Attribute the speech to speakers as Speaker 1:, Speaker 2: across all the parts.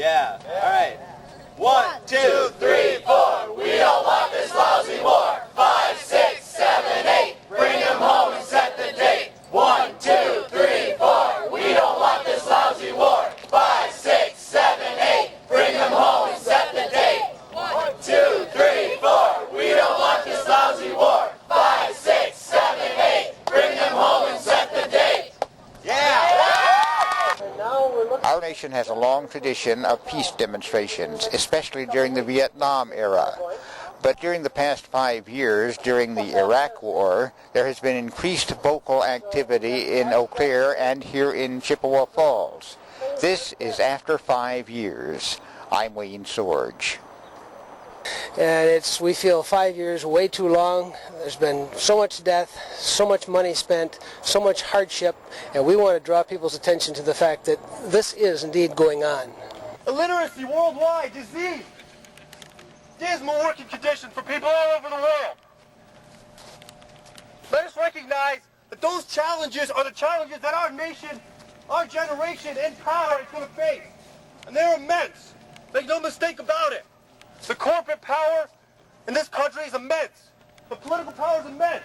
Speaker 1: Yeah. All right. 1, 2, 3, 4. We don't want this lousy war. 5, 6, 7, 8. Bring them home and set the date. 1, 2, 3, 4. We don't want this lousy war. 5, 6, 7, 8. Bring them home and set the date. 1, 2, 3, 4. We don't want this lousy war. 5, 6, 7, 8. Bring them home and set the date. Yeah.
Speaker 2: Our nation has a long tradition of peace demonstrations, especially during the Vietnam era. But during the past 5 years, during the Iraq War, there has been increased vocal activity in Eau Claire and here in Chippewa Falls. This is after 5 years. I'm Wayne Sorge.
Speaker 3: And we feel 5 years way too long. There's been so much death, so much money spent, so much hardship, and we want to draw people's attention to the fact that this is indeed going on.
Speaker 4: Illiteracy worldwide, disease, dismal working conditions for people all over the world. Let us recognize that those challenges are the challenges that our nation, our generation in power is going to face. And they're immense. Make no mistake about it. The corporate power in this country is immense. The political power is immense.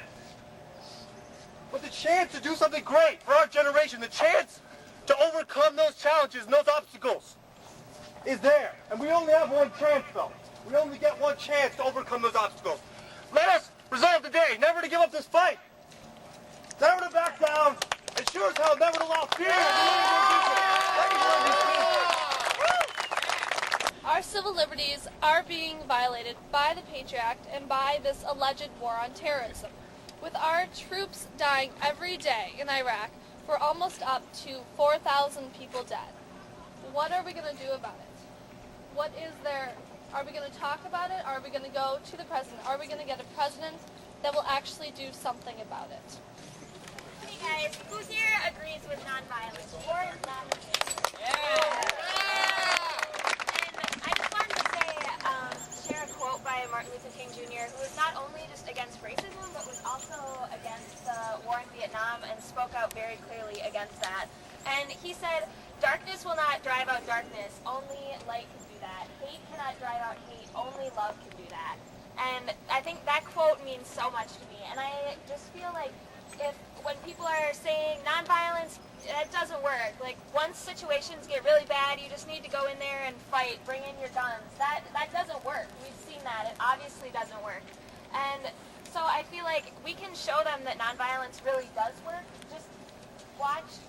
Speaker 4: But the chance to do something great for our generation, the chance to overcome those challenges and those obstacles is there. And we only have one chance, though. We only get one chance to overcome those obstacles. Let us resolve today never to give up this fight. Never to back down. And sure as hell never to allow fear to
Speaker 5: Our civil liberties are being violated by the Patriot Act and by this alleged war on terrorism. With our troops dying every day in Iraq, we're almost up to 4,000 people dead. What are we going to do about it? What is there? Are we going to talk about it? Are we going to go to the president? Are we going to get a president that will actually do something about it?
Speaker 6: Hey guys, who here agrees with nonviolence? War is nonviolence.
Speaker 5: Yeah.
Speaker 6: I just wanted to say, share a quote by Martin Luther King Jr., who was not only just against racism, but was also against the war in Vietnam and spoke out very clearly against that. And he said, "Darkness will not drive out darkness, only light can do that. Hate cannot drive out hate, only love can do that." And I think that quote means so much to me. And I just feel like when people are saying nonviolence, that doesn't work. Like, once situations get really bad, you just need to go in there and fight, bring in your guns. That doesn't work. We've seen that. It obviously doesn't work. And so I feel like we can show them that nonviolence really does work. Just watch,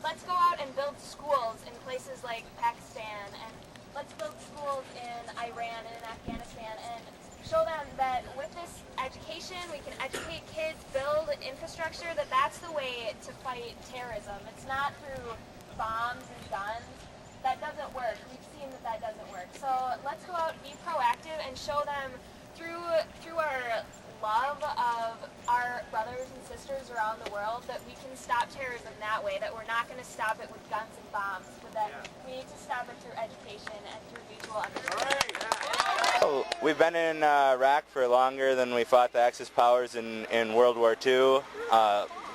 Speaker 6: let's go out and build schools in places like Pakistan, and let's build schools in Iran and in Afghanistan, and show them that with this education, we can educate kids, build infrastructure, that's the way to fight terrorism. It's not through bombs and guns. That doesn't work. We've seen that doesn't work. So let's go out, be proactive, and show them through our love of our brothers and sisters around the world that we can stop terrorism that way, that we're not going to stop it with guns and bombs, but that we need to stop it through education and through mutual understanding.
Speaker 1: Oh, we've been in Iraq for longer than we fought the Axis powers in World War II.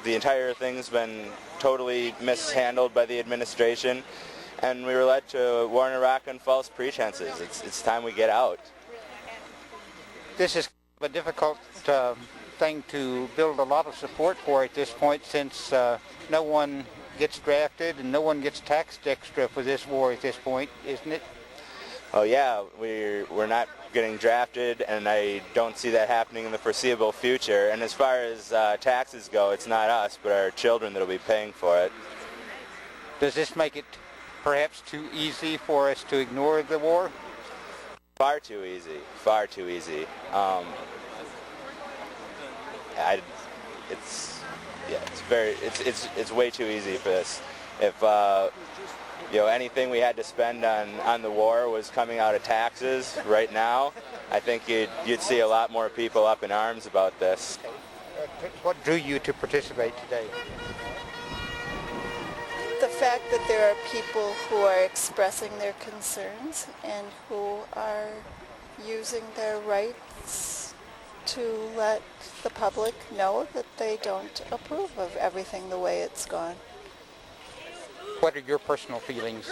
Speaker 1: The entire thing's been totally mishandled by the administration, and we were led to war in Iraq on false pretenses. It's time we get out.
Speaker 2: This is a difficult thing to build a lot of support for at this point, since no one gets drafted and no one gets taxed extra for this war at this point, isn't it?
Speaker 1: Oh yeah, we're not getting drafted, and I don't see that happening in the foreseeable future. And as far as taxes go, it's not us, but our children that'll be paying for it.
Speaker 2: Does this make it perhaps too easy for us to ignore the war?
Speaker 1: Far too easy. Far too easy. It's way too easy for this. If anything we had to spend on the war was coming out of taxes right now, I think you'd see a lot more people up in arms about this.
Speaker 2: What drew you to participate today?
Speaker 7: The fact that there are people who are expressing their concerns and who are using their rights to let the public know that they don't approve of everything the way it's gone.
Speaker 2: What are your personal feelings?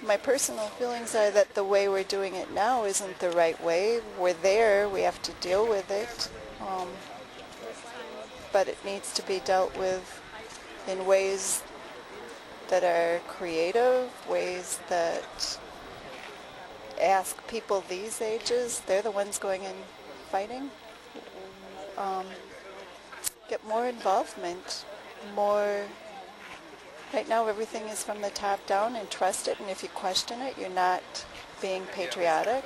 Speaker 7: My personal feelings are that the way we're doing it now isn't the right way. We're there, we have to deal with it, but it needs to be dealt with in ways that are creative, ways that ask people these ages, they're the ones going and fighting, get more involvement, more. Right now everything is from the top down, and trust it, and if you question it, you're not being patriotic.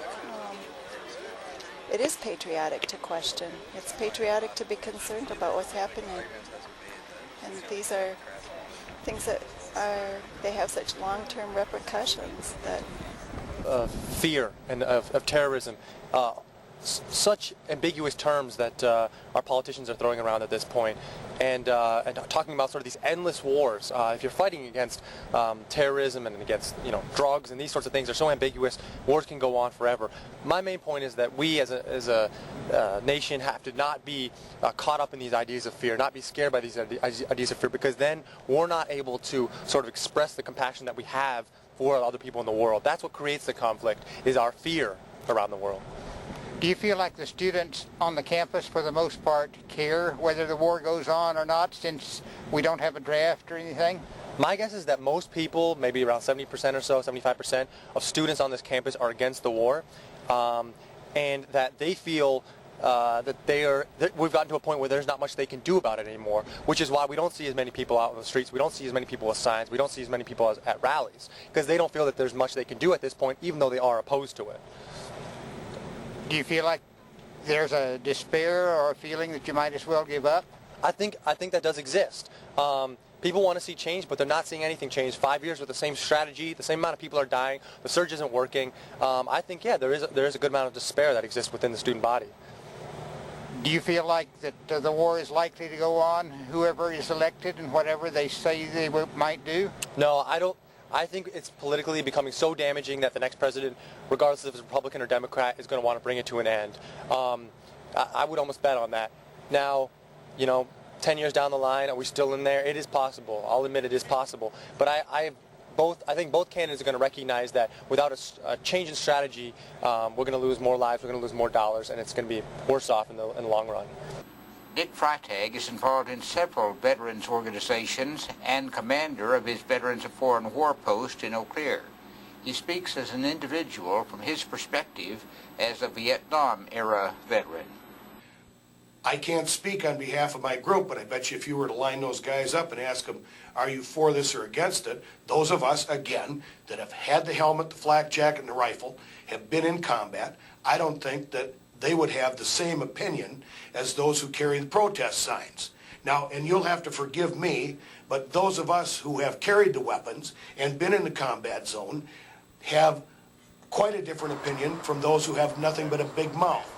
Speaker 7: It is patriotic to question. It's patriotic to be concerned about what's happening. And these are things that they have such long-term repercussions that...
Speaker 8: fear and of terrorism. Such ambiguous terms that our politicians are throwing around at this point, and talking about sort of these endless wars. If you're fighting against terrorism and against drugs and these sorts of things, are so ambiguous. Wars can go on forever. My main point is that we as a nation have to not be caught up in these ideas of fear, not be scared by these ideas of fear, because then we're not able to sort of express the compassion that we have for other people in the world. That's what creates the conflict, is our fear around the world.
Speaker 2: Do you feel like the students on the campus, for the most part, care whether the war goes on or not, since we don't have a draft or anything?
Speaker 8: My guess is that most people, maybe around 70% or so, 75% of students on this campus are against the war, and that they feel that we've gotten to a point where there's not much they can do about it anymore, which is why we don't see as many people out on the streets, we don't see as many people with signs, we don't see as many people at rallies, because they don't feel that there's much they can do at this point, even though they are opposed to it.
Speaker 2: Do you feel like there's a despair or a feeling that you might as well give up?
Speaker 8: I think that does exist. People want to see change, but they're not seeing anything change. 5 years with the same strategy, the same amount of people are dying, the surge isn't working. I think, yeah, there is a good amount of despair that exists within the student body.
Speaker 2: Do you feel like that the war is likely to go on, whoever is elected and whatever they say they might do?
Speaker 8: No, I don't. I think it's politically becoming so damaging that the next president, regardless if it's Republican or Democrat, is going to want to bring it to an end. I would almost bet on that. Now, 10 years down the line, are we still in there? It is possible. I'll admit it is possible. But I think both candidates are going to recognize that without a change in strategy, we're going to lose more lives, we're going to lose more dollars, and it's going to be worse off in the long run.
Speaker 2: Dick Freitag is involved in several veterans organizations and commander of his Veterans of Foreign War post in Eau Claire. He speaks as an individual from his perspective as a Vietnam-era veteran.
Speaker 9: I can't speak on behalf of my group, but I bet you if you were to line those guys up and ask them, are you for this or against it, those of us, again, that have had the helmet, the flak jacket, and the rifle, have been in combat, I don't think that they would have the same opinion as those who carry the protest signs. Now, and you'll have to forgive me, but those of us who have carried the weapons and been in the combat zone have quite a different opinion from those who have nothing but a big mouth.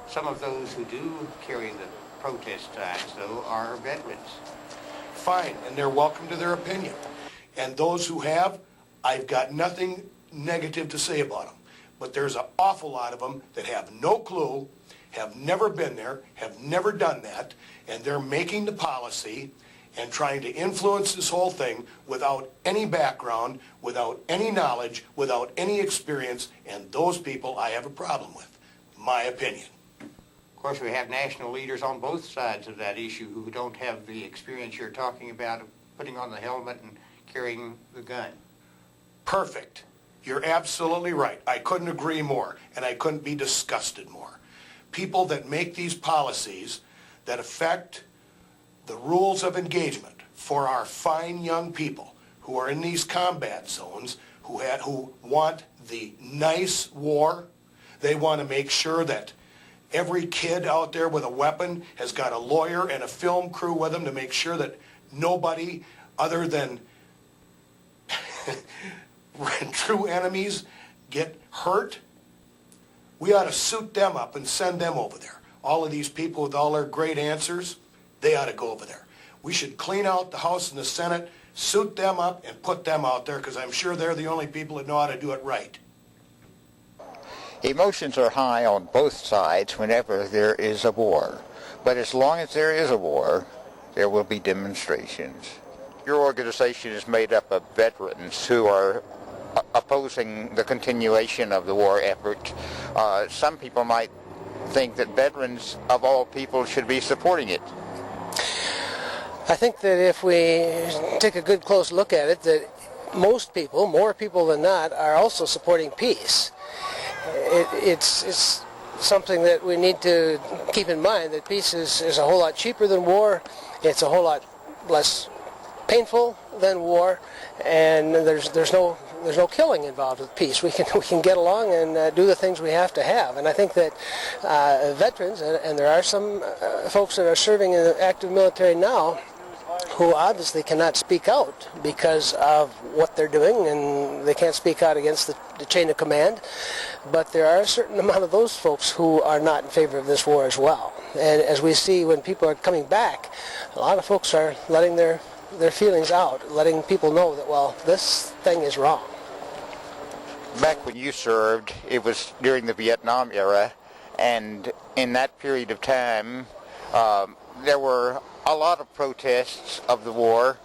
Speaker 2: Some of those who do carry the protest signs, though, are veterans.
Speaker 9: Fine, and they're welcome to their opinion. And those who have, I've got nothing negative to say about them. But there's an awful lot of them that have no clue, have never been there, have never done that, and they're making the policy and trying to influence this whole thing without any background, without any knowledge, without any experience, and those people I have a problem with, my opinion.
Speaker 2: Of course, we have national leaders on both sides of that issue who don't have the experience you're talking about of putting on the helmet and carrying the gun.
Speaker 9: Perfect. You're absolutely right. I couldn't agree more, and I couldn't be disgusted more. People that make these policies that affect the rules of engagement for our fine young people who are in these combat zones, who want the nice war. They want to make sure that every kid out there with a weapon has got a lawyer and a film crew with them to make sure that nobody other than true enemies get hurt. We ought to suit them up and send them over there. All of these people with all their great answers, they ought to go over there. We should clean out the House and the Senate, suit them up, and put them out there, because I'm sure they're the only people that know how to do it right.
Speaker 2: Emotions are high on both sides whenever there is a war. But as long as there is a war, there will be demonstrations. your organization is made up of veterans who are opposing the continuation of the war effort. Some people might think that veterans of all people should be supporting it.
Speaker 3: I think that if we take a good close look at it, that most people, more people than not, are also supporting peace. It's something that we need to keep in mind, that peace is a whole lot cheaper than war. It's a whole lot less painful than war, and there's no killing involved with peace. We can get along and do the things we have to have. And I think that veterans, and there are some folks that are serving in the active military now, who obviously cannot speak out because of what they're doing, and they can't speak out against the chain of command. But there are a certain amount of those folks who are not in favor of this war as well. And as we see when people are coming back, a lot of folks are letting their feelings out, letting people know that, well, this thing is wrong.
Speaker 2: Back when you served, it was during the Vietnam era, and in that period of time, there were a lot of protests of the war,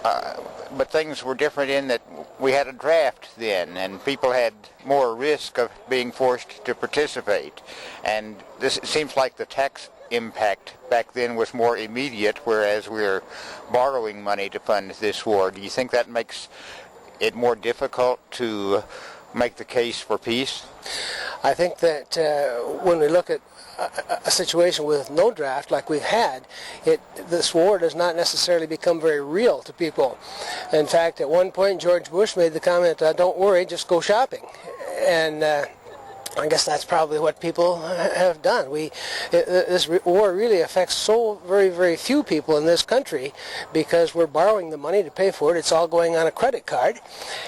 Speaker 2: but things were different in that we had a draft then, and people had more risk of being forced to participate. And it seems like the tax impact back then was more immediate, whereas we're borrowing money to fund this war. Do you think that makes it more difficult to make the case for peace?
Speaker 3: I think that when we look at a situation with no draft like we've had, this war does not necessarily become very real to people. In fact, at one point George Bush made the comment, don't worry, just go shopping. And I guess that's probably what people have done. This war really affects so very, very few people in this country because we're borrowing the money to pay for it. It's all going on a credit card,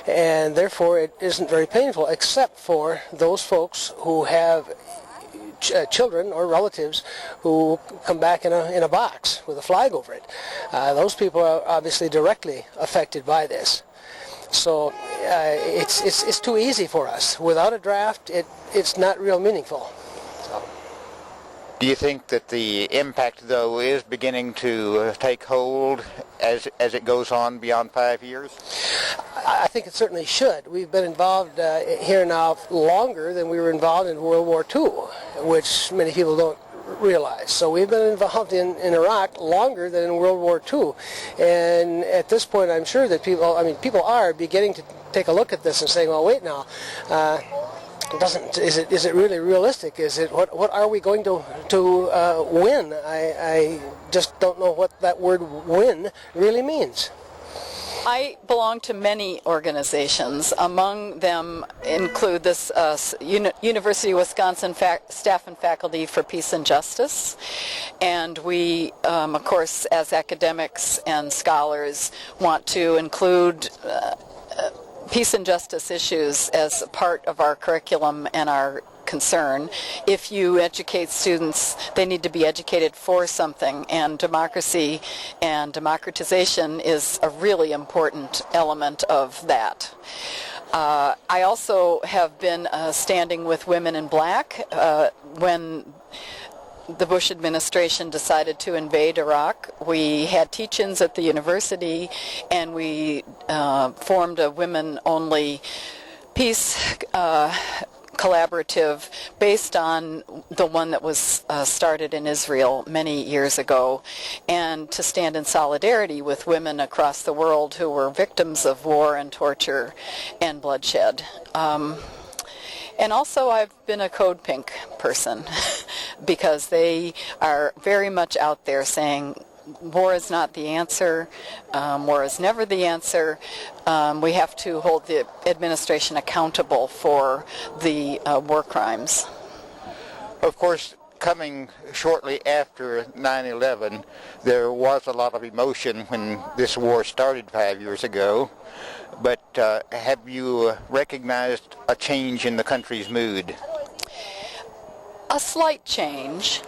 Speaker 3: and therefore it isn't very painful, except for those folks who have children or relatives who come back in a box with a flag over it. Those people are obviously directly affected by this. So it's too easy for us. Without a draft, it's not real meaningful. So.
Speaker 2: Do you think that the impact, though, is beginning to take hold as it goes on beyond 5 years?
Speaker 3: I think it certainly should. We've been involved here now longer than we were involved in World War II, which many people don't realize. So we've been involved in Iraq longer than in World War II. And at this point, I'm sure that people are beginning to take a look at this and saying, well, wait now, is it really realistic? What are we going to win? I just don't know what that word win really means.
Speaker 10: I belong to many organizations. Among them include this University of Wisconsin Staff and Faculty for Peace and Justice. And we, of course, as academics and scholars, want to include peace and justice issues as a part of our curriculum and our concern. If you educate students, they need to be educated for something, and democracy and democratization is a really important element of that. I also have been standing with Women in Black when the Bush administration decided to invade Iraq. We had teach-ins at the university, and we formed a women-only peace collaborative based on the one that was started in Israel many years ago, and to stand in solidarity with women across the world who were victims of war and torture and bloodshed. And also I've been a Code Pink person because they are very much out there saying war is not the answer, war is never the answer. We have to hold the administration accountable for the war crimes.
Speaker 2: Of course, coming shortly after 9/11, there was a lot of emotion when this war started 5 years ago. But have you recognized a change in the country's mood?
Speaker 10: A slight change.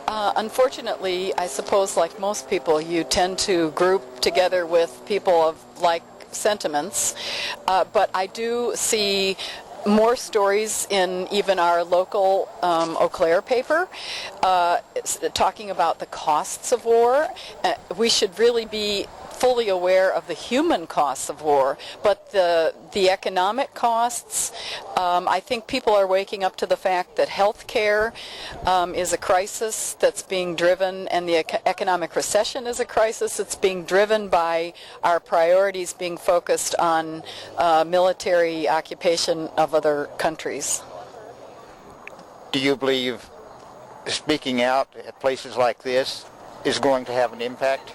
Speaker 10: Unfortunately, I suppose like most people, you tend to group together with people of like sentiments. But I do see more stories in even our local Eau Claire paper talking about the costs of war. We should really be fully aware of the human costs of war, but the economic costs, I think people are waking up to the fact that health care is a crisis that's being driven, and the economic recession is a crisis that's being driven by our priorities being focused on military occupation of other countries.
Speaker 2: Do you believe speaking out at places like this is going to have an impact?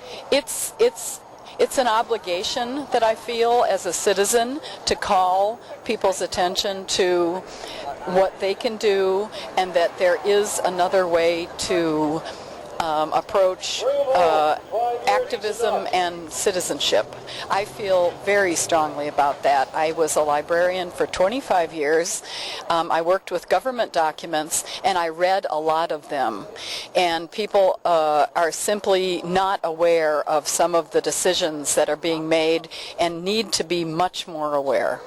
Speaker 10: It's an obligation that I feel as a citizen to call people's attention to what they can do, and that there is another way to approach activism and citizenship. I feel very strongly about that. I was a librarian for 25 years. I worked with government documents, and I read a lot of them. And people are simply not aware of some of the decisions that are being made and need to be much more aware.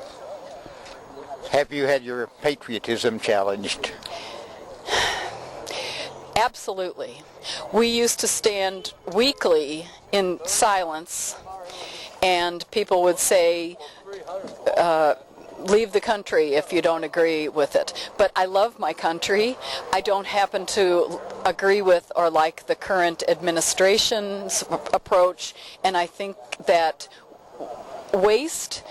Speaker 2: Have you had your patriotism challenged?
Speaker 10: Absolutely. We used to stand weekly in silence, and people would say, leave the country if you don't agree with it. But I love my country. I don't happen to agree with or like the current administration's approach, and I think that waste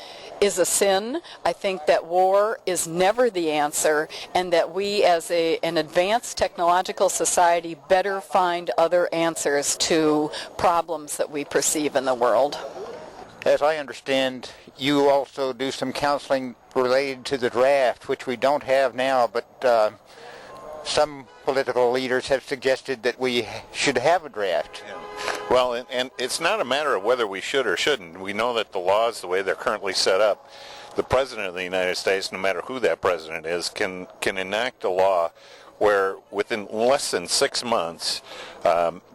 Speaker 10: is a sin. I think that war is never the answer, and that we as an advanced technological society better find other answers to problems that we perceive in the world.
Speaker 2: As I understand, you also do some counseling related to the draft, which we don't have now, but some political leaders have suggested that we should have a draft.
Speaker 11: Yeah. Well, and it's not a matter of whether we should or shouldn't. We know that the laws, the way they're currently set up, the President of the United States, no matter who that President is, can enact a law where within less than 6 months,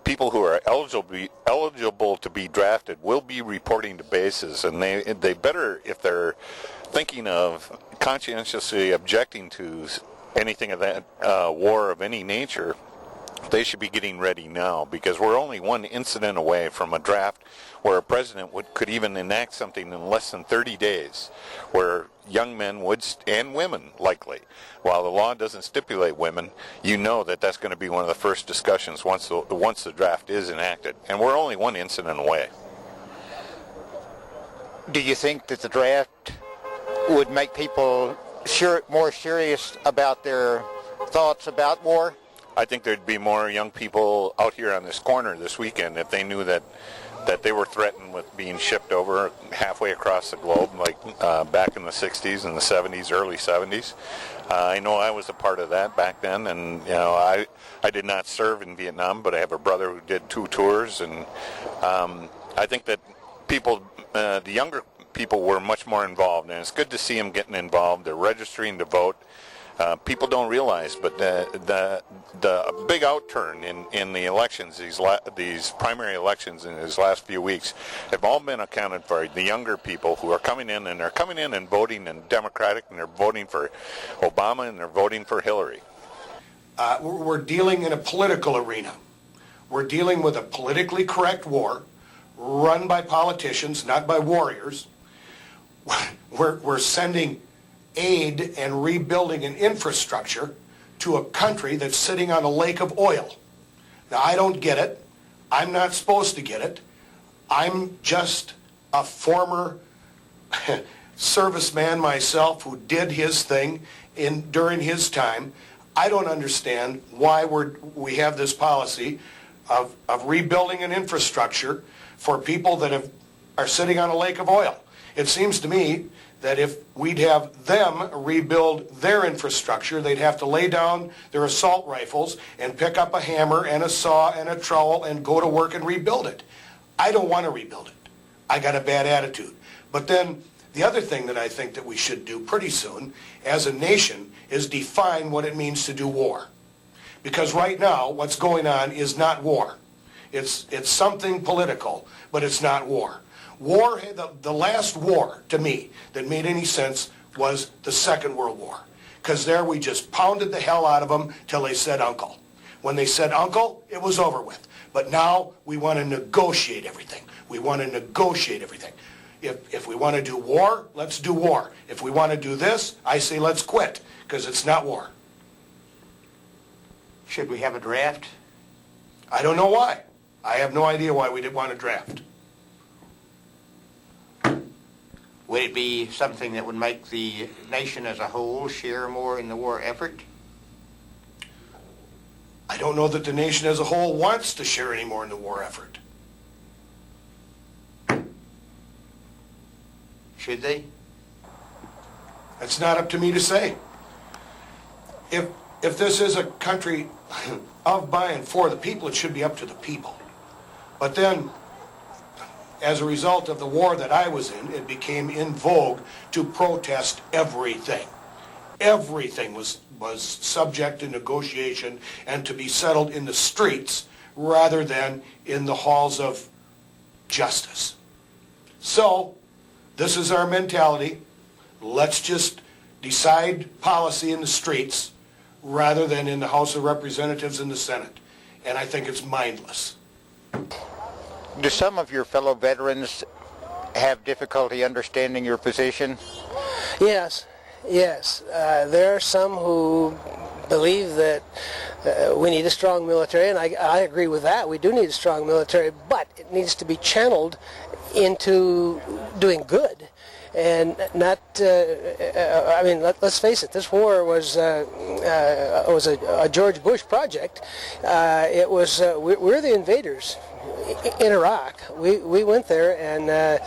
Speaker 11: people who are eligible to be drafted will be reporting to bases, and they better, if they're thinking of conscientiously objecting to anything of that war of any nature, they should be getting ready now, because we're only one incident away from a draft where a president could even enact something in less than 30 days, where young men would, and women likely, while the law doesn't stipulate women, you know that that's going to be one of the first discussions once the draft is enacted, and we're only one incident away.
Speaker 2: Do you think that the draft would make people more serious about their thoughts about war?
Speaker 11: I think there'd be more young people out here on this corner this weekend if they knew that they were threatened with being shipped over halfway across the globe, like back in the 60s and the 70s, early 70s. I know I was a part of that back then, and I did not serve in Vietnam, but I have a brother who did 2 tours, and I think that people, the younger people, were much more involved, and it's good to see them getting involved. They're registering to vote. People don't realize, but the big outturn in the elections, these primary elections in these last few weeks, have all been accounted for. The younger people who are coming in, and they're coming in and voting in Democratic, and they're voting for Obama, and they're voting for Hillary.
Speaker 9: We're dealing in a political arena. We're dealing with a politically correct war run by politicians, not by warriors. We're sending aid and rebuilding an infrastructure to a country that's sitting on a lake of oil. Now, I don't get it. I'm not supposed to get it. I'm just a former serviceman myself who did his thing during his time. I don't understand why we have this policy of rebuilding an infrastructure for people that are sitting on a lake of oil. It seems to me that if we'd have them rebuild their infrastructure, they'd have to lay down their assault rifles and pick up a hammer and a saw and a trowel and go to work and rebuild it. I don't want to rebuild it. I got a bad attitude. But then the other thing that I think that we should do pretty soon as a nation is define what it means to do war. Because right now, what's going on is not war. It's something political, but it's not war. War, the last war, to me, that made any sense was the Second World War. Because there we just pounded the hell out of them till they said uncle. When they said uncle, it was over with. But now we want to negotiate everything. We want to negotiate everything. If we want to do war, let's do war. If we want to do this, I say let's quit, because it's not war.
Speaker 12: Should we have a draft?
Speaker 9: I don't know why. I have no idea why we didn't want a draft.
Speaker 12: Would it be something that would make the nation as a whole share more in the war effort?
Speaker 9: I don't know that the nation as a whole wants to share any more in the war effort.
Speaker 12: Should they?
Speaker 9: That's not up to me to say. If this is a country of, by, and for the people, it should be up to the people. But then, as a result of the war that I was in, it became in vogue to protest everything. Everything was subject to negotiation and to be settled in the streets rather than in the halls of justice. So, this is our mentality. Let's just decide policy in the streets rather than in the House of Representatives and the Senate. And I think it's mindless.
Speaker 2: Do some of your fellow veterans have difficulty understanding your position?
Speaker 3: Yes. There are some who believe that we need a strong military, and I agree with that. We do need a strong military, but it needs to be channeled into doing good. And not, let's face it, this war was a George Bush project. We're the invaders in Iraq. We went there, and I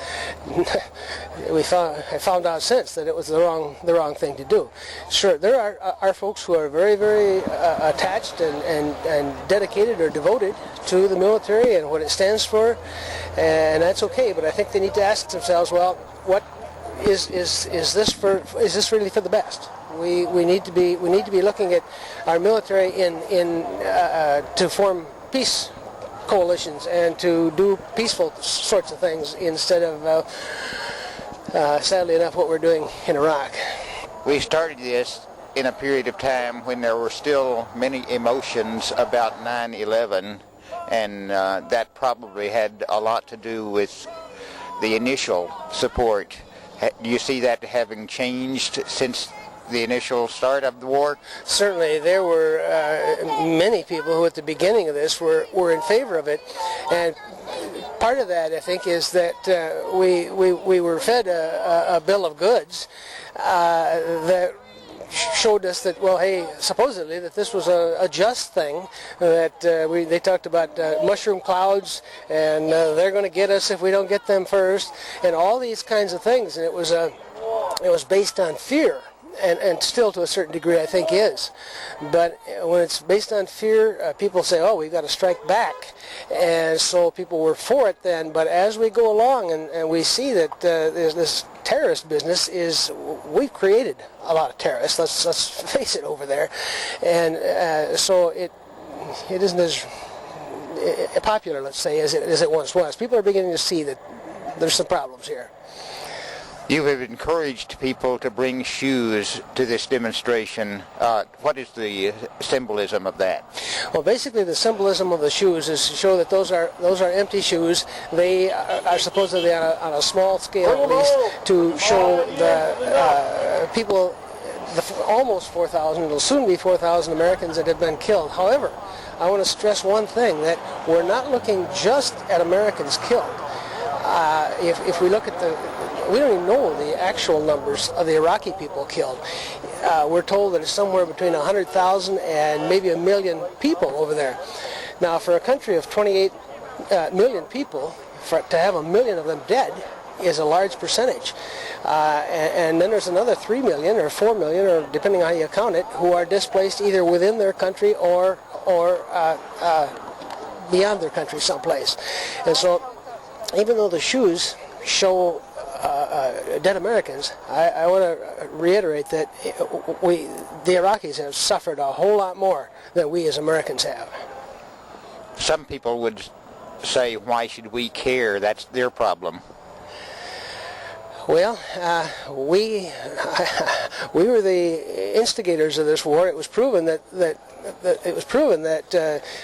Speaker 3: found out since that it was the wrong thing to do. Sure, there are folks who are very, very attached and dedicated or devoted to the military and what it stands for, and that's okay. But I think they need to ask themselves, well, what is this really for the best? We need to be looking at our military to form peace coalitions and to do peaceful sorts of things instead of sadly enough what we're doing in Iraq.
Speaker 2: We started this in a period of time when there were still many emotions about 9/11, and that probably had a lot to do with the initial support. Do you see that having changed since the initial start of the war?
Speaker 3: Certainly, there were many people who at the beginning of this were in favor of it, and part of that, I think, is that we were fed a bill of goods that showed us that, well, hey, supposedly that this was a just thing, that they talked about mushroom clouds, and they're going to get us if we don't get them first, and all these kinds of things, and it was based on fear. And still to a certain degree I think is. But when it's based on fear, people say, oh, we've got to strike back. And so people were for it then. But as we go along and we see that this terrorist business we've created a lot of terrorists, let's face it over there. And so it isn't as popular, let's say, as it once was. People are beginning to see that there's some problems here.
Speaker 2: You have encouraged people to bring shoes to this demonstration. What is the symbolism of that?
Speaker 3: Well, basically the symbolism of the shoes is to show that those are empty shoes. They are supposedly on a small scale at least to show the people, almost 4,000, it'll soon be 4,000 Americans that have been killed. However, I want to stress one thing, that we're not looking just at Americans killed. If we look at we don't even know the actual numbers of the Iraqi people killed. We're told that it's somewhere between 100,000 and maybe 1 million people over there. Now, for a country of 28 million people, to have 1 million of them dead is a large percentage. And then there's another 3 million or 4 million, or depending on how you count it, who are displaced either within their country or beyond their country someplace. And so, even though the shoes show dead Americans, I want to reiterate that the Iraqis have suffered a whole lot more than we as Americans have.
Speaker 2: Some people would say, why should we care? That's their problem.
Speaker 3: Well, We were the instigators of this war. It was proven that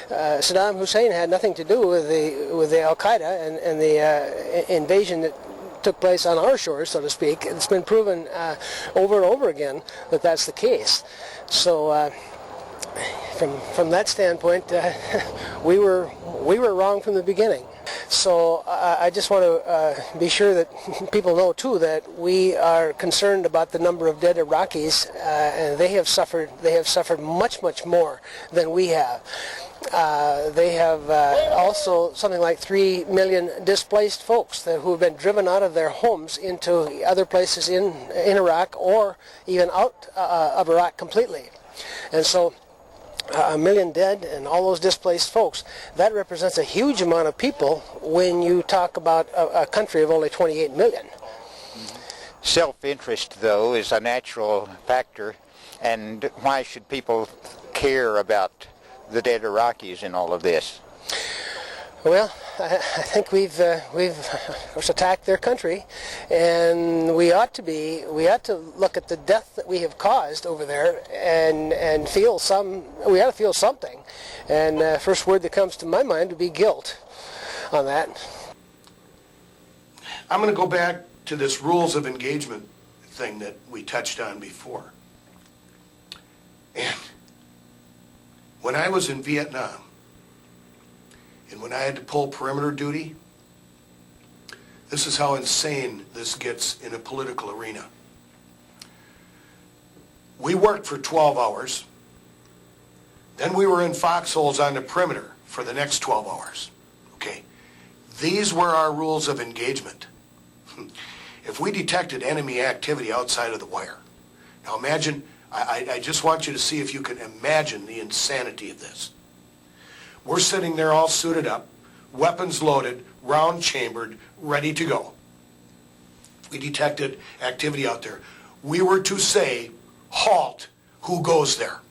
Speaker 3: Saddam Hussein had nothing to do with the Al Qaeda and the invasion that took place on our shores, so to speak. It's been proven over and over again that that's the case. So from that standpoint, we were wrong from the beginning. So I just want to be sure that people know too that we are concerned about the number of dead Iraqis, and they have suffered much more than we have. They have also something like 3 million displaced folks who have been driven out of their homes into other places in Iraq, or even out of Iraq completely. And so 1 million dead and all those displaced folks, that represents a huge amount of people when you talk about a country of only 28 million.
Speaker 2: Self-interest, though, is a natural factor, and why should people care about the dead Iraqis in all of this?
Speaker 3: Well, I think we've attacked their country, and we ought to look at the death that we have caused over there and we ought to feel something. And first word that comes to my mind would be guilt on that.
Speaker 9: I'm going to go back to this rules of engagement thing that we touched on before. And when I was in Vietnam, and when I had to pull perimeter duty, this is how insane this gets in a political arena. We worked for 12 hours. Then we were in foxholes on the perimeter for the next 12 hours. Okay. These were our rules of engagement. If we detected enemy activity outside of the wire. Now imagine, I just want you to see if you can imagine the insanity of this. We're sitting there all suited up, weapons loaded, round chambered, ready to go. We detected activity out there. We were to say, halt, who goes there?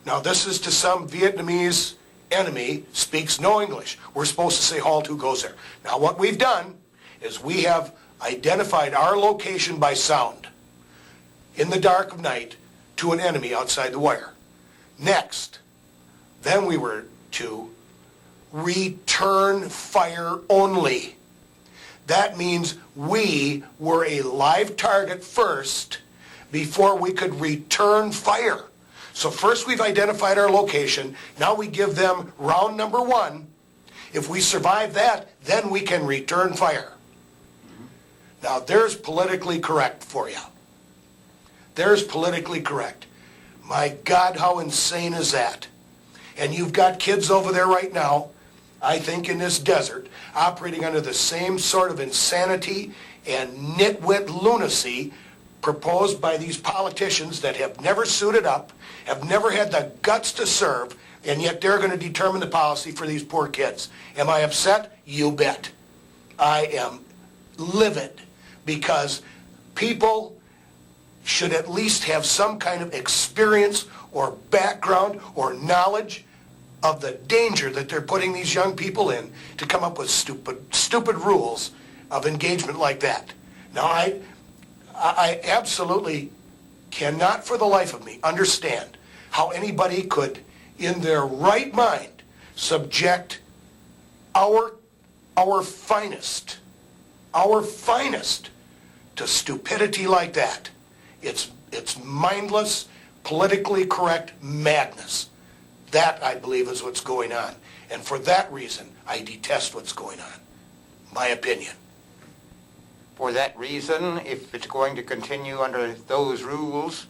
Speaker 9: Now this is to some Vietnamese enemy, speaks no English. We're supposed to say, halt, who goes there? Now what we've done is we have identified our location by sound in the dark of night to an enemy outside the wire. Next, then we were to return fire only. That means we were a live target first before we could return fire. So first we've identified our location. Now we give them round number 1. If we survive that, then we can return fire. Now there's politically correct for you. There's politically correct. My God, how insane is that? And you've got kids over there right now, I think in this desert, operating under the same sort of insanity and nitwit lunacy proposed by these politicians that have never suited up, have never had the guts to serve, and yet they're going to determine the policy for these poor kids. Am I upset? You bet. I am livid, because people should at least have some kind of experience or background or knowledge of the danger that they're putting these young people in to come up with stupid rules of engagement like that. Now, I absolutely cannot for the life of me understand how anybody could, in their right mind, subject our finest to stupidity like that. It's mindless, politically correct madness. That, I believe, is what's going on. And for that reason, I detest what's going on. My opinion.
Speaker 12: For that reason, if it's going to continue under those rules,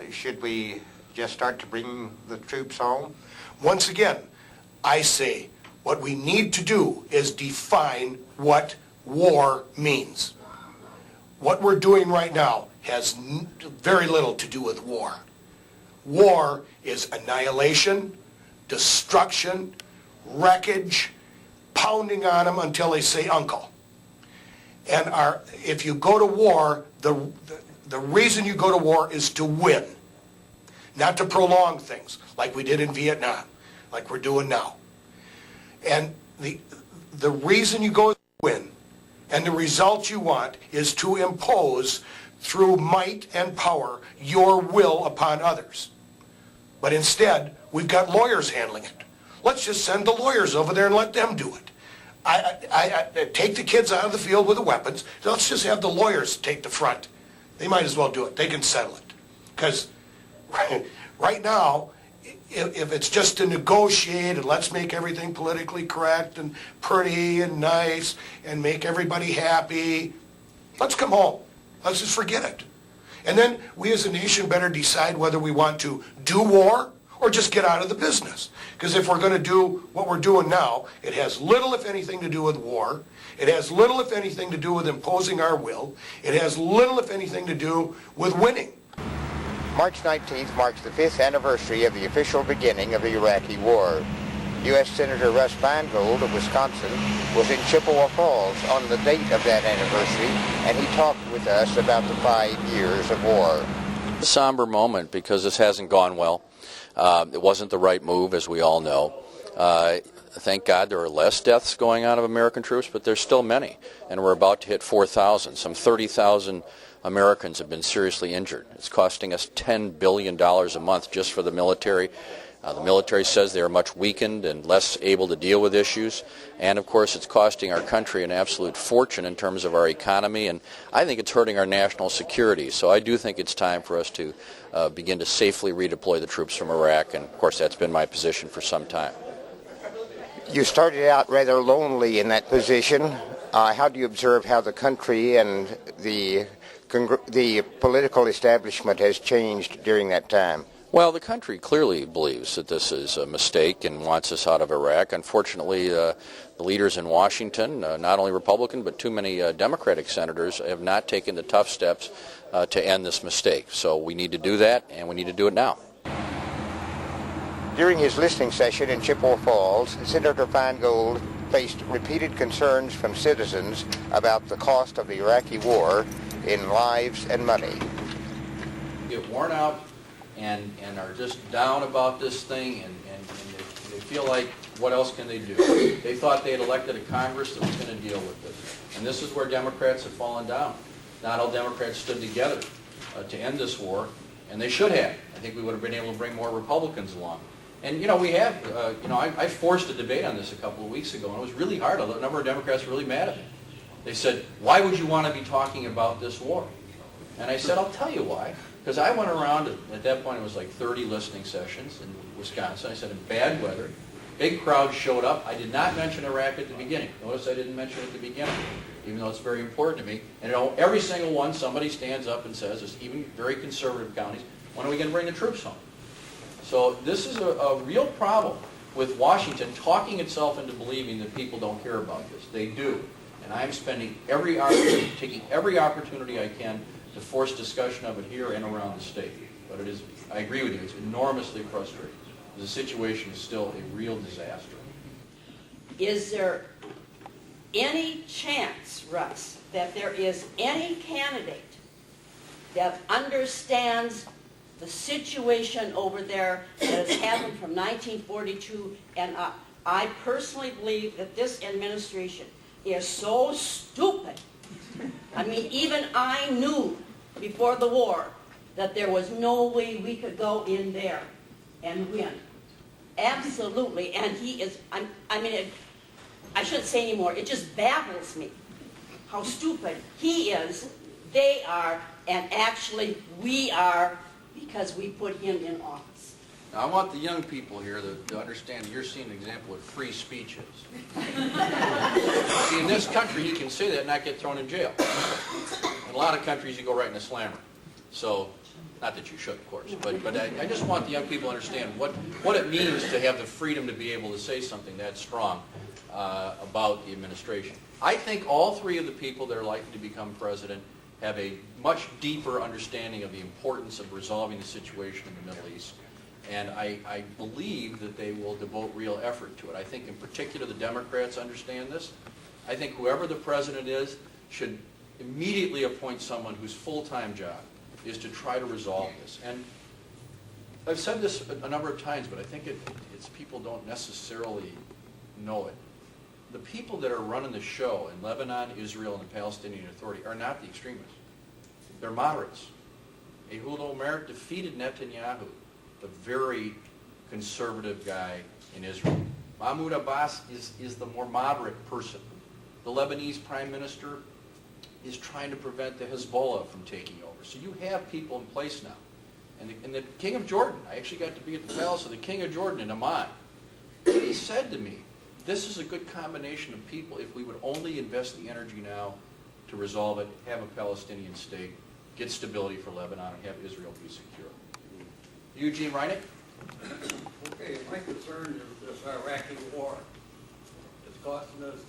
Speaker 12: should we just start to bring the troops home?
Speaker 9: Once again, I say what we need to do is define what war means. What we're doing right now has very little to do with war. War is annihilation, destruction, wreckage, pounding on them until they say uncle. And if you go to war, the reason you go to war is to win, not to prolong things like we did in Vietnam, like we're doing now. And the reason you go to win and the result you want is to impose through might and power, your will upon others. But instead, we've got lawyers handling it. Let's just send the lawyers over there and let them do it. I take the kids out of the field with the weapons. Let's just have the lawyers take the front. They might as well do it. They can settle it. Because right now, if it's just to negotiate and let's make everything politically correct and pretty and nice and make everybody happy, let's come home. Let's just forget it. And then we as a nation better decide whether we want to do war or just get out of the business. Because if we're going to do what we're doing now, it has little, if anything, to do with war. It has little, if anything, to do with imposing our will. It has little, if anything, to do with winning.
Speaker 2: March 19th marks the 5th anniversary of the official beginning of the Iraqi War. U.S. Senator Russ Feingold of Wisconsin was in Chippewa Falls on the date of that anniversary, and he talked with us about the 5 years of war.
Speaker 13: A somber moment because this hasn't gone well. It wasn't the right move, as we all know. Thank God there are less deaths going on of American troops, but there's still many, and we're about to hit 4,000. Some 30,000 Americans have been seriously injured. It's costing us $10 billion a month just for the military. The military says they are much weakened and less able to deal with issues. And, of course, it's costing our country an absolute fortune in terms of our economy, and I think it's hurting our national security. So I do think it's time for us to begin to safely redeploy the troops from Iraq, and, of course, that's been my position for some time.
Speaker 2: You started out rather lonely in that position. How do you observe how the country and the political establishment has changed during that time?
Speaker 13: Well, the country clearly believes that this is a mistake and wants us out of Iraq. Unfortunately, the leaders in Washington, not only Republican but too many Democratic senators, have not taken the tough steps to end this mistake. So we need to do that, and we need to do it now.
Speaker 2: During his listening session in Chippewa Falls, Senator Feingold faced repeated concerns from citizens about the cost of the Iraqi war in lives and money.
Speaker 13: Get worn out and are just down about this thing, and they feel like, what else can they do? They thought they had elected a Congress that was going to deal with this. And this is where Democrats have fallen down. Not all Democrats stood together to end this war, and they should have. I think we would have been able to bring more Republicans along. And, we have, I forced a debate on this a couple of weeks ago, and it was really hard. A number of Democrats were really mad at me. They said, why would you want to be talking about this war? And I said, I'll tell you why. Because I went around, at that point it was like 30 listening sessions in Wisconsin. I said, in bad weather, big crowds showed up. I did not mention Iraq at the beginning. Notice I didn't mention it at the beginning, even though it's very important to me. And every single one, somebody stands up and says, even very conservative counties, when are we going to bring the troops home? So this is a real problem with Washington talking itself into believing that people don't care about this. They do. And I'm spending taking every opportunity I can to force discussion of it here and around the state. But it is, I agree with you, it's enormously frustrating. The situation is still a real disaster.
Speaker 14: Is there any chance, Russ, that there is any candidate that understands the situation over there that has happened from 1942 and up? I personally believe that this administration is so stupid. I mean, even I knew before the war that there was no way we could go in there and win. Absolutely. And he is, I shouldn't say anymore. It just baffles me how stupid he is, they are, and actually we are, because we put him in office.
Speaker 13: Now, I want the young people here to understand you're seeing an example of free speech is. See, in this country, you can say that and not get thrown in jail. In a lot of countries, you go right in a slammer. So, not that you should, of course, but I just want the young people to understand what it means to have the freedom to be able to say something that strong about the administration. I think all three of the people that are likely to become president have a much deeper understanding of the importance of resolving the situation in the Middle East. And I believe that they will devote real effort to it. I think in particular the Democrats understand this. I think whoever the president is should immediately appoint someone whose full-time job is to try to resolve this. And I've said this a number of times, but I think it's people don't necessarily know it. The people that are running the show in Lebanon, Israel, and the Palestinian Authority are not the extremists. They're moderates. Ehud Olmert defeated Netanyahu, the very conservative guy in Israel. Mahmoud Abbas is the more moderate person. The Lebanese prime minister is trying to prevent the Hezbollah from taking over. So you have people in place now. And the King of Jordan, I actually got to be at the palace of the King of Jordan in Amman. He said to me, this is a good combination of people if we would only invest the energy now to resolve it, have a Palestinian state, get stability for Lebanon, and have Israel be secure. Eugene Reineck?
Speaker 15: Okay, my concern is this Iraqi war. It's costing us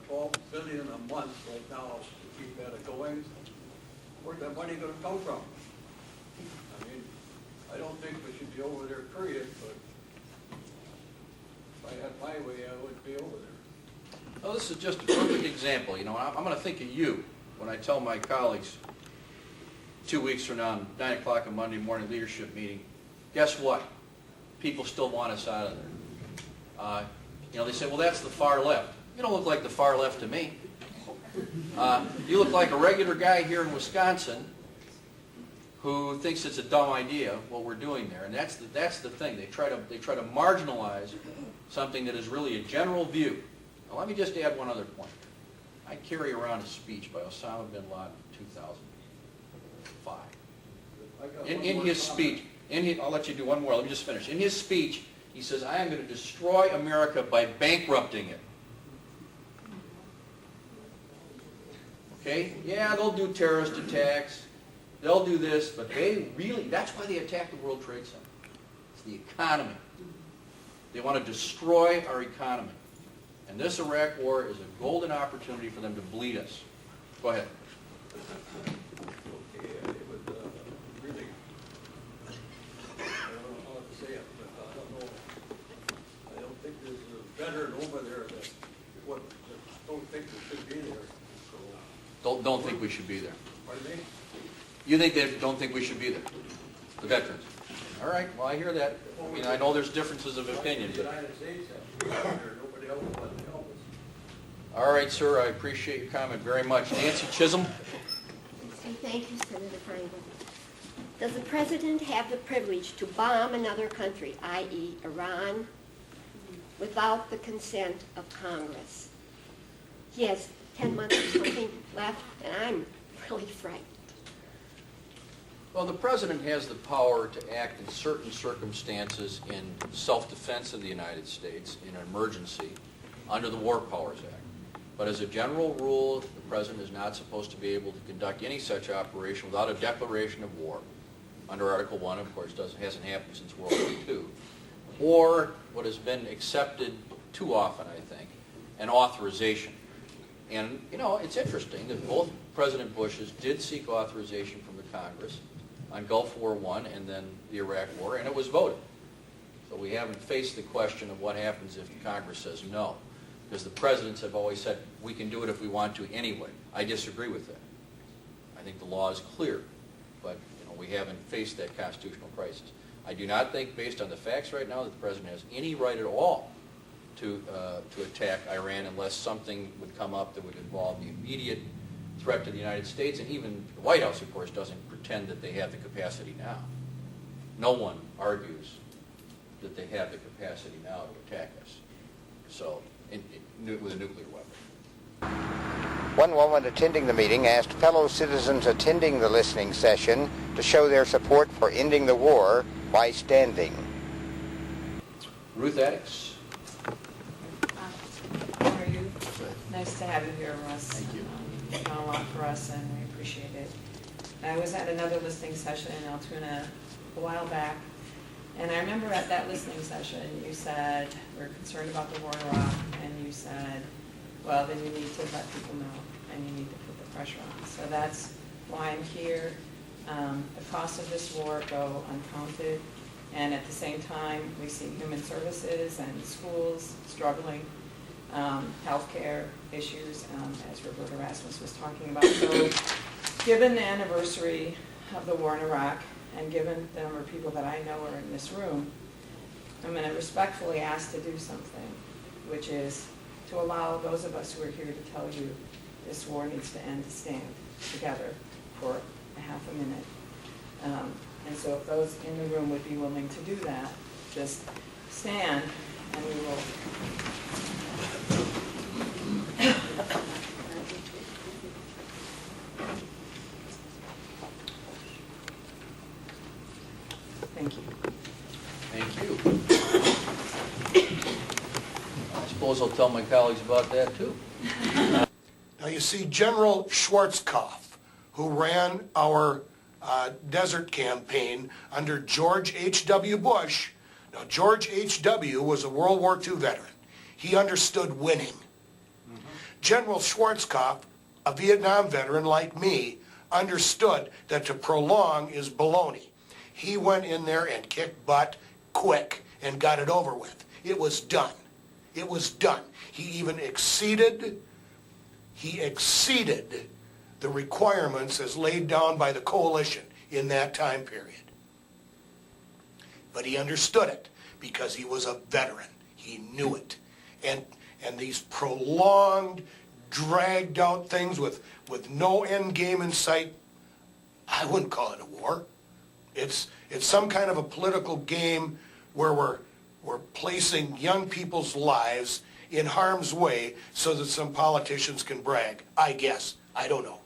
Speaker 15: $12 billion a month right now to keep that going. Where's that money going to come from? I mean, I don't think we should be over there, period, but if I had my way, I would be over there.
Speaker 13: Well, this is just a perfect example. You know, I'm going to think of you when I tell my colleagues 2 weeks from now, 9 o'clock on Monday morning leadership meeting, guess what? People still want us out of there. You know, they say, well, that's the far left. You don't look like the far left to me. You look like a regular guy here in Wisconsin who thinks it's a dumb idea what we're doing there, and that's the thing. They try to marginalize something that is really a general view. Now, let me just add one other point. I carry around a speech by Osama bin Laden in 2005. In his speech, I'll let you do one more. Let me just finish. In his speech, he says, I am going to destroy America by bankrupting it. Okay? Yeah, they'll do terrorist attacks. They'll do this, but that's why they attacked the World Trade Center. It's the economy. They want to destroy our economy. And this Iraq war is a golden opportunity for them to bleed us. Go ahead.
Speaker 15: Okay, it would really, I don't know how to say it, but I don't know. I don't think there's a veteran over there that don't think we should be there. So.
Speaker 13: Don't think we should be there.
Speaker 15: Pardon me?
Speaker 13: You think they don't think we should be there? The veterans. All right, well, I hear that. I mean, I know there's differences of opinion.
Speaker 15: The United States has to be there. Nobody else wants to help us.
Speaker 13: All right, sir, I appreciate your comment very much. Nancy Chisholm?
Speaker 16: Thank you, Senator Feingold. Does the President have the privilege to bomb another country, i.e. Iran, without the consent of Congress? He has 10 months or something left, and I'm really frightened.
Speaker 13: Well, the President has the power to act in certain circumstances in self-defense of the United States in an emergency under the War Powers Act. But as a general rule, the President is not supposed to be able to conduct any such operation without a declaration of war. Under Article 1, of course, hasn't happened since World War II. Or what has been accepted too often, I think, an authorization. And, you know, it's interesting that both President Bushes did seek authorization from the Congress on Gulf War I and then the Iraq War, and it was voted. So we haven't faced the question of what happens if the Congress says no. Because the presidents have always said, we can do it if we want to anyway. I disagree with that. I think the law is clear, but we haven't faced that constitutional crisis. I do not think, based on the facts right now, that the president has any right at all to attack Iran unless something would come up that would involve the immediate threat to the United States, and even the White House, of course, doesn't pretend that they have the capacity now. No one argues that they have the capacity now to attack us. So, with a nuclear weapon.
Speaker 2: One woman attending the meeting asked fellow citizens attending the listening session to show their support for ending the war by standing.
Speaker 13: Ruth Addix.
Speaker 17: How are you? Nice to have you here, Russ.
Speaker 13: Thank you.
Speaker 17: You've done a lot for us, and we appreciate it. I was at another listening session in Altoona a while back, and I remember at that listening session you said, we're concerned about the war in Iraq, and you said, well, then you need to let people know, and you need to put the pressure on. So that's why I'm here. The costs of this war go uncounted, and at the same time, we see human services and schools struggling, healthcare issues, as Roberta Rasmus was talking about. So given the anniversary of the war in Iraq, and given the number of people that I know are in this room, I'm going to respectfully ask to do something, which is to allow those of us who are here to tell you this war needs to end, to stand together for a half a minute. And so if those in the room would be willing to do that, just stand and we will. Thank you.
Speaker 13: Thank you. I suppose I'll tell my colleagues about that too.
Speaker 9: Now you see General Schwarzkopf, who ran our desert campaign under George H.W. Bush. Now George H.W. was a World War II veteran. He understood winning. General Schwarzkopf, a Vietnam veteran like me, understood that to prolong is baloney. He went in there and kicked butt quick and got it over with. It was done. It was done. He even exceeded the requirements as laid down by the coalition in that time period. But he understood it because he was a veteran. He knew it. And these prolonged, dragged out things with no end game in sight, I wouldn't call it a war. It's some kind of a political game where we're placing young people's lives in harm's way so that some politicians can brag. I guess. I don't know.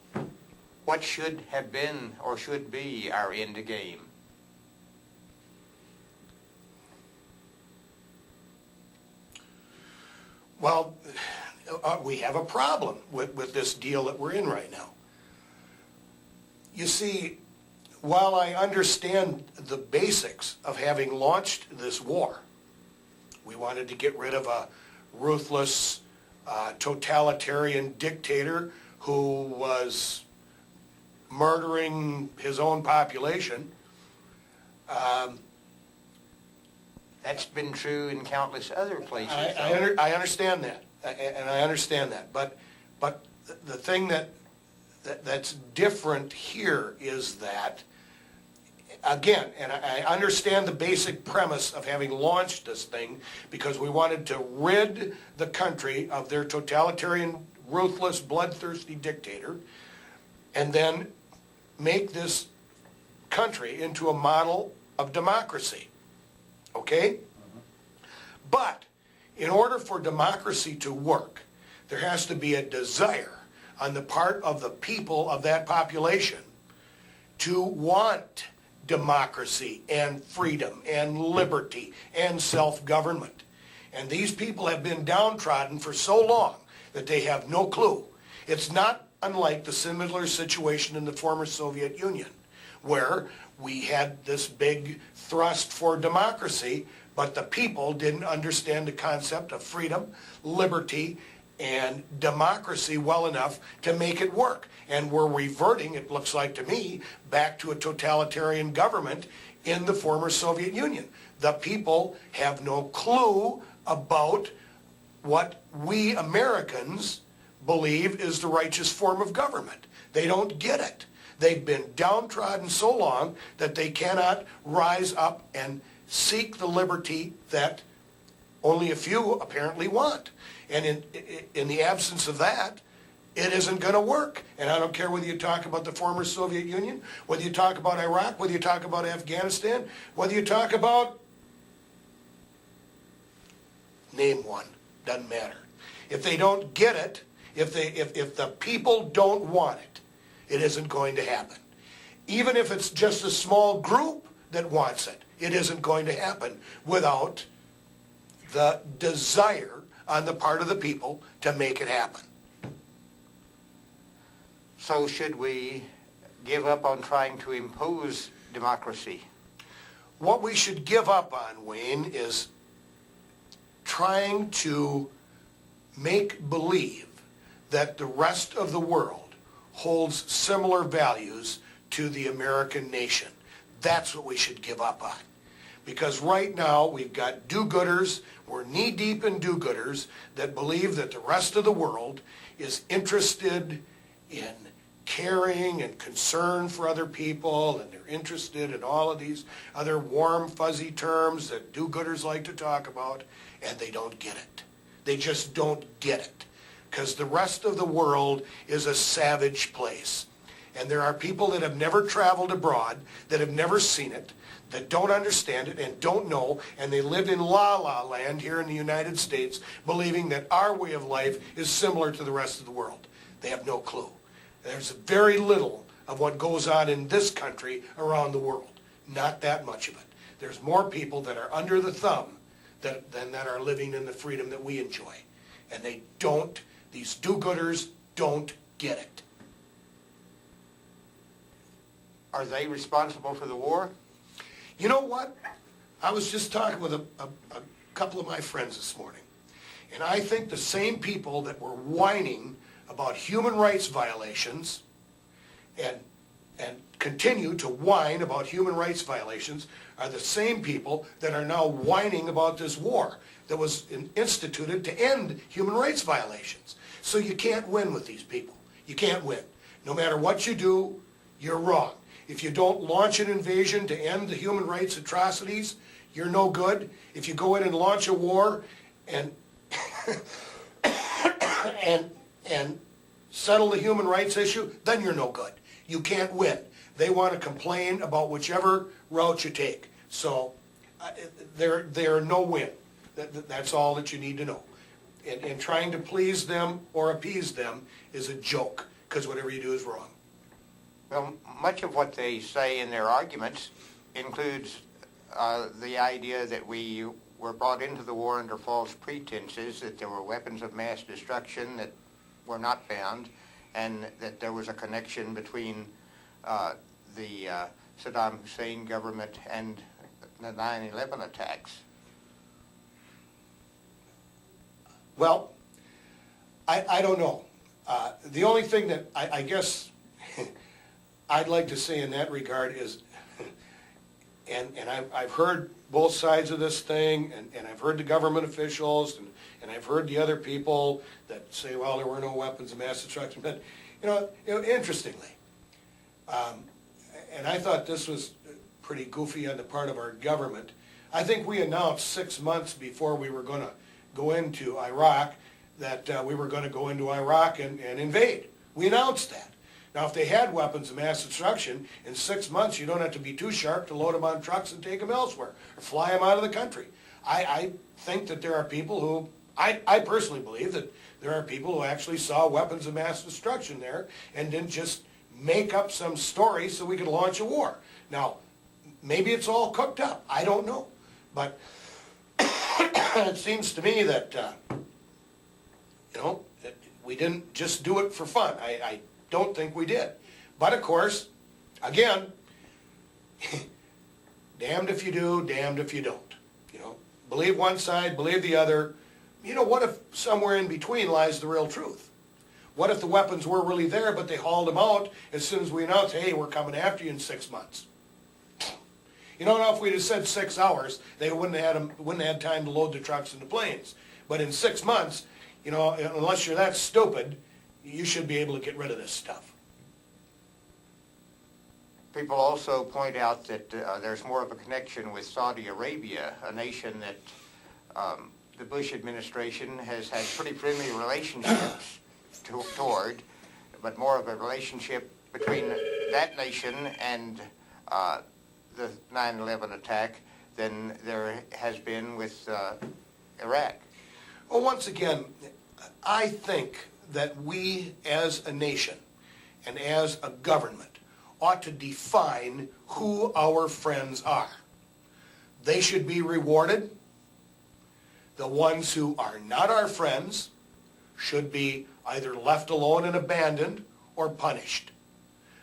Speaker 12: What should have been or should be our end game?
Speaker 9: Well, we have a problem with this deal that we're in right now. You see, while I understand the basics of having launched this war, we wanted to get rid of a ruthless, totalitarian dictator who was murdering his own population.
Speaker 12: That's been true in countless other places.
Speaker 9: I understand that, and I understand that. But the thing that's different here is that, again, and I understand the basic premise of having launched this thing because we wanted to rid the country of their totalitarian, ruthless, bloodthirsty dictator, and then make this country into a model of democracy. Okay? But in order for democracy to work, there has to be a desire on the part of the people of that population to want democracy and freedom and liberty and self-government. And these people have been downtrodden for so long that they have no clue. It's not unlike the similar situation in the former Soviet Union, where we had this big thrust for democracy, but the people didn't understand the concept of freedom, liberty, and democracy well enough to make it work. And we're reverting, it looks like to me, back to a totalitarian government in the former Soviet Union. The people have no clue about what we Americans believe is the righteous form of government. They don't get it. They've been downtrodden so long that they cannot rise up and seek the liberty that only a few apparently want. And in the absence of that, it isn't going to work. And I don't care whether you talk about the former Soviet Union, whether you talk about Iraq, whether you talk about Afghanistan, whether you talk about, name one, doesn't matter. If they don't get it, if the people don't want it, it isn't going to happen. Even if it's just a small group that wants it, it isn't going to happen without the desire on the part of the people to make it happen.
Speaker 12: So should we give up on trying to impose democracy?
Speaker 9: What we should give up on, Wayne, is trying to make believe that the rest of the world holds similar values to the American nation. That's what we should give up on. Because right now we've got do-gooders, we're knee-deep in do-gooders that believe that the rest of the world is interested in caring and concern for other people, and they're interested in all of these other warm, fuzzy terms that do-gooders like to talk about, and they don't get it. They just don't get it. Because the rest of the world is a savage place. And there are people that have never traveled abroad, that have never seen it, that don't understand it and don't know, and they live in la-la land here in the United States, believing that our way of life is similar to the rest of the world. They have no clue. There's very little of what goes on in this country around the world. Not that much of it. There's more people that are under the thumb than that are living in the freedom that we enjoy. And they don't, these do-gooders don't get it.
Speaker 12: Are they responsible for the war?
Speaker 9: You know what? I was just talking with a couple of my friends this morning, and I think the same people that were whining about human rights violations and continue to whine about human rights violations are the same people that are now whining about this war that was instituted to end human rights violations. So you can't win with these people. You can't win. No matter what you do, you're wrong. If you don't launch an invasion to end the human rights atrocities, you're no good. If you go in and launch a war and and settle the human rights issue, then you're no good. You can't win. They want to complain about whichever route you take. So they're no win. That's all that you need to know. And trying to please them or appease them is a joke, because whatever you do is wrong.
Speaker 12: Well, much of what they say in their arguments includes the idea that we were brought into the war under false pretenses, that there were weapons of mass destruction that were not found, and that there was a connection between the Saddam Hussein government and the 9/11 attacks.
Speaker 9: Well, I don't know. The only thing that I guess I'd like to say in that regard is, and I've heard both sides of this thing, and I've heard the government officials, and I've heard the other people that say, well, there were no weapons of mass destruction. But, interestingly, and I thought this was pretty goofy on the part of our government, I think we announced 6 months before we were going to go into Iraq that we were going to go into Iraq and invade. We announced that. Now, if they had weapons of mass destruction, in 6 months you don't have to be too sharp to load them on trucks and take them elsewhere, or fly them out of the country. I think that there are people who, I personally believe that there are people who actually saw weapons of mass destruction there and didn't just make up some story so we could launch a war. Now, maybe it's all cooked up. I don't know. But it seems to me that, that we didn't just do it for fun. I don't think we did. But of course, again, damned if you do, damned if you don't. Believe one side, believe the other. What if somewhere in between lies the real truth? What if the weapons were really there, but they hauled them out as soon as we announced, hey, we're coming after you in 6 months? Now if we'd have said 6 hours, they wouldn't have had time to load the trucks and the planes. But in 6 months, unless you're that stupid, you should be able to get rid of this stuff.
Speaker 12: People also point out that there's more of a connection with Saudi Arabia, a nation that the Bush administration has had pretty friendly relationships toward, but more of a relationship between that nation and the 9/11 attack than there has been with Iraq.
Speaker 9: Well, once again, I think that we as a nation and as a government ought to define who our friends are. They should be rewarded. The ones who are not our friends should be either left alone and abandoned or punished.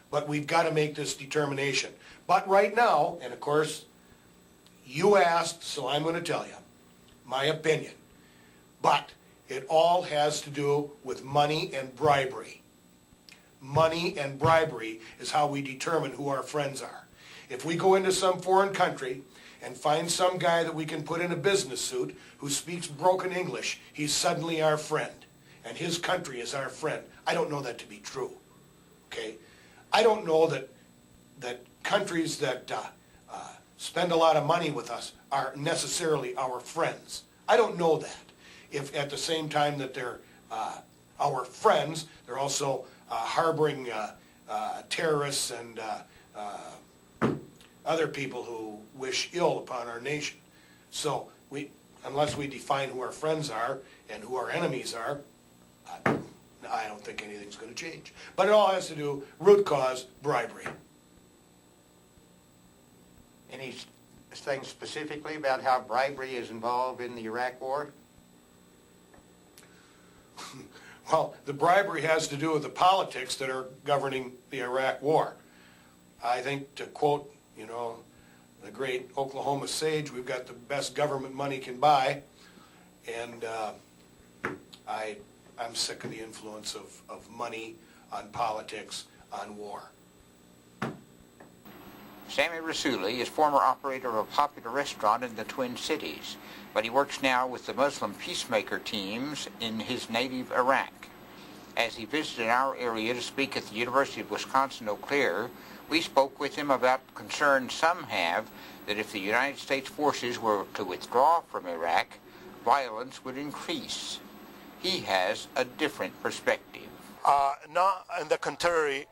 Speaker 9: But we've got to make this determination. But right now, and of course, you asked, so I'm going to tell you my opinion. But it all has to do with money and bribery. Money and bribery is how we determine who our friends are. If we go into some foreign country and find some guy that we can put in a business suit who speaks broken English, he's suddenly our friend. And his country is our friend. I don't know that to be true. Okay? I don't know that countries that spend a lot of money with us are necessarily our friends. I don't know that. If at the same time that they're our friends, they're also harboring terrorists and other people who wish ill upon our nation. So unless we define who our friends are and who our enemies are, I don't think anything's going to change. But it all has to do, root cause, bribery.
Speaker 12: Anything specifically about how bribery is involved in the Iraq War?
Speaker 9: Well, the bribery has to do with the politics that are governing the Iraq War. I think, to quote, the great Oklahoma sage, we've got the best government money can buy, and I'm sick of the influence of money on politics, on war.
Speaker 2: Sami Rasouli is former operator of a popular restaurant in the Twin Cities, but he works now with the Muslim Peacemaker teams in his native Iraq. As he visited our area to speak at the University of Wisconsin-Eau Claire, we spoke with him about concerns some have that if the United States forces were to withdraw from Iraq, violence would increase. He has a different perspective.
Speaker 18: No, on the contrary,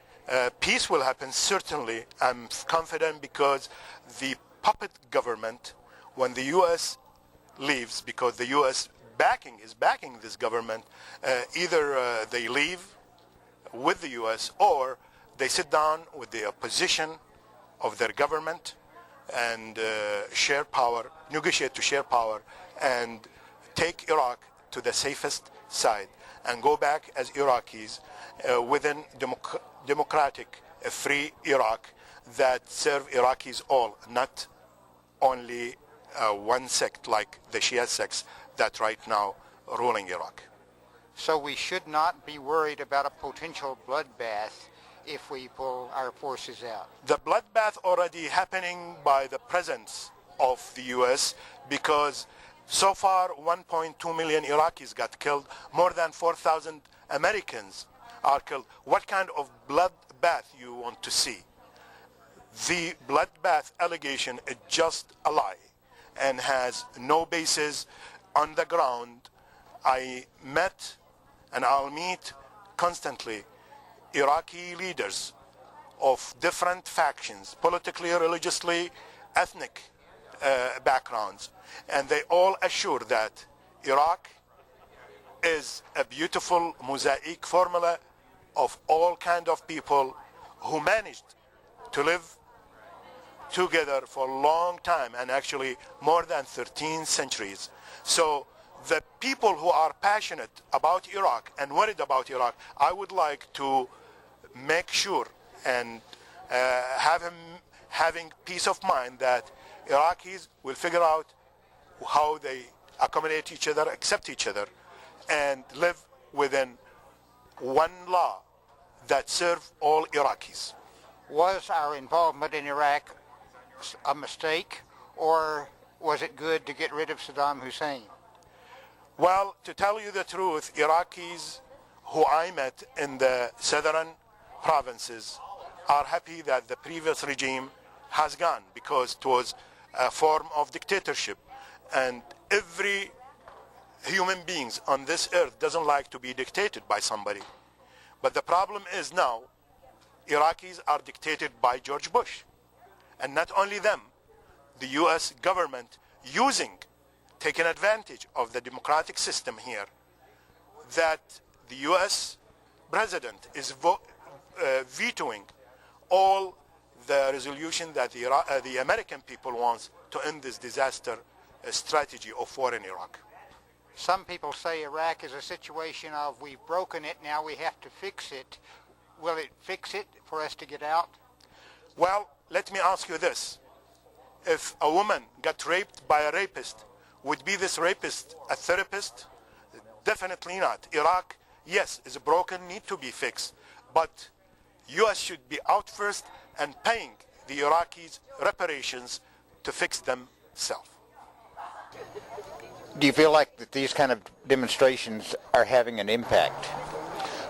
Speaker 18: peace will happen, certainly. I'm confident because the puppet government, when the U.S. leaves, because the U.S. is backing this government, either they leave with the U.S. or they sit down with the opposition of their government and share power, negotiate to share power, and take Iraq to the safest side and go back as Iraqis within democratic, free Iraq that serve Iraqis all, not only one sect like the Shia sects that right now ruling Iraq.
Speaker 2: So we should not be worried about a potential bloodbath if we pull our forces out.
Speaker 18: The bloodbath already happening by the presence of the U.S. because so far 1.2 million Iraqis got killed, more than 4,000 Americans are killed. What kind of bloodbath you want to see? The bloodbath allegation is just a lie and has no basis on the ground. I met and I'll meet constantly Iraqi leaders of different factions, politically, religiously, ethnic backgrounds, and they all assure that Iraq is a beautiful mosaic formula of all kind of people who managed to live together for a long time, and actually more than 13 centuries. So the people who are passionate about Iraq and worried about Iraq, I would like to make sure and having peace of mind that Iraqis will figure out how they accommodate each other, accept each other, and live within one law that serve all Iraqis.
Speaker 2: Was our involvement in Iraq a mistake, or was it good to get rid of Saddam Hussein?
Speaker 18: Well, to tell you the truth, Iraqis who I met in the southern provinces are happy that the previous regime has gone, because it was a form of dictatorship, and every human beings on this earth doesn't like to be dictated by somebody. But the problem is now Iraqis are dictated by George Bush, and not only them, the US government taking advantage of the democratic system here, that the US president is vetoing all the resolution that the American people wants to end this disaster strategy of war in Iraq.
Speaker 2: Some people say Iraq is a situation of we've broken it, now we have to fix it. Will it fix it for us to get out?
Speaker 18: Well, let me ask you this. If a woman got raped by a rapist, would be this rapist a therapist? Definitely not. Iraq, yes, is broken, need to be fixed, but US should be out first and paying the Iraqis reparations to fix themselves.
Speaker 2: Do you feel like that these kind of demonstrations are having an impact?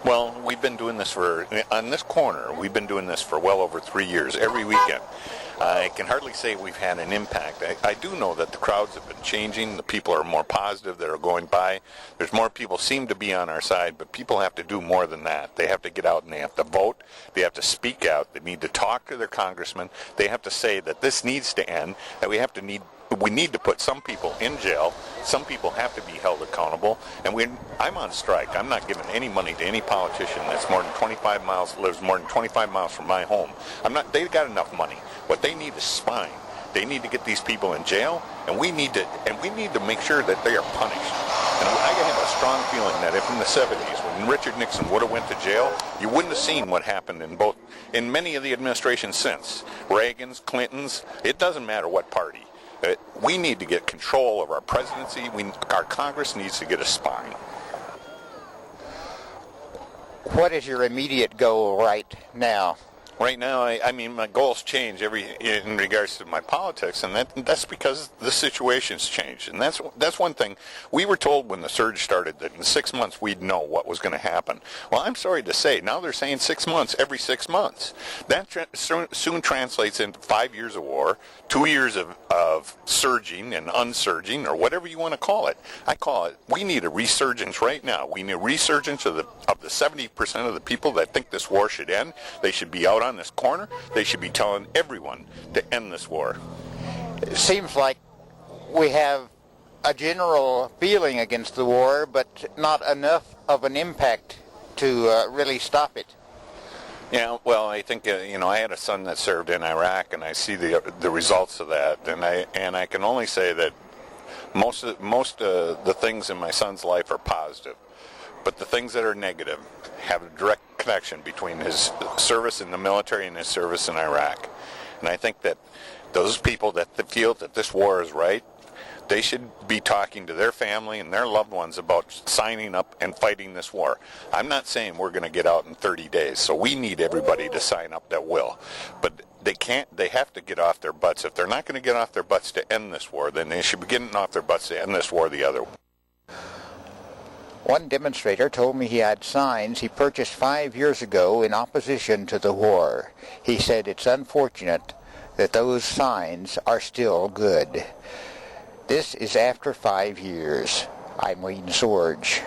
Speaker 11: Well, we've been doing this on this corner, we've been doing this for well over 3 years, every weekend. I can hardly say we've had an impact. I do know that the crowds have been changing. The people are more positive that are going by. There's more people seem to be on our side, but people have to do more than that. They have to get out and they have to vote. They have to speak out. They need to talk to their congressman. They have to say that this needs to end, that we need to put some people in jail. Some people have to be held accountable. And I'm on strike. I'm not giving any money to any politician that's lives more than 25 miles from my home. They've got enough money. What they need is spine. They need to get these people in jail, and we need to make sure that they are punished. And I have a strong feeling that if in the 70s, when Richard Nixon would have went to jail, you wouldn't have seen what happened in many of the administrations since. Reagan's, Clinton's, it doesn't matter what party. We need to get control of our presidency. Our Congress needs to get a spine.
Speaker 2: What is your immediate goal right now?
Speaker 11: Right now, I mean, my goals change in regards to my politics, and that's because the situation's changed. And that's one thing. We were told when the surge started that in 6 months we'd know what was going to happen. Well, I'm sorry to say, now they're saying 6 months, every 6 months. That soon translates into 5 years of war, 2 years of surging and unsurging, or whatever you want to call it. I call it, we need a resurgence right now. We need a resurgence of the 70% of the people that think this war should end. They should be out on this corner. They should be telling everyone to end this war.
Speaker 2: It seems like we have a general feeling against the war, but not enough of an impact to really stop it.
Speaker 11: Yeah, well, I think I had a son that served in Iraq, and I see the results of that, and I can only say that most of the things in my son's life are positive. But the things that are negative have a direct connection between his service in the military and his service in Iraq. And I think that those people that feel that this war is right, they should be talking to their family and their loved ones about signing up and fighting this war. I'm not saying we're going to get out in 30 days, so we need everybody to sign up that will. But they have to get off their butts. If they're not going to get off their butts to end this war, then they should be getting off their butts to end this war the other way.
Speaker 2: One demonstrator told me he had signs he purchased 5 years ago in opposition to the war. He said it's unfortunate that those signs are still good. This is after 5 years. I'm Wayne Sorge.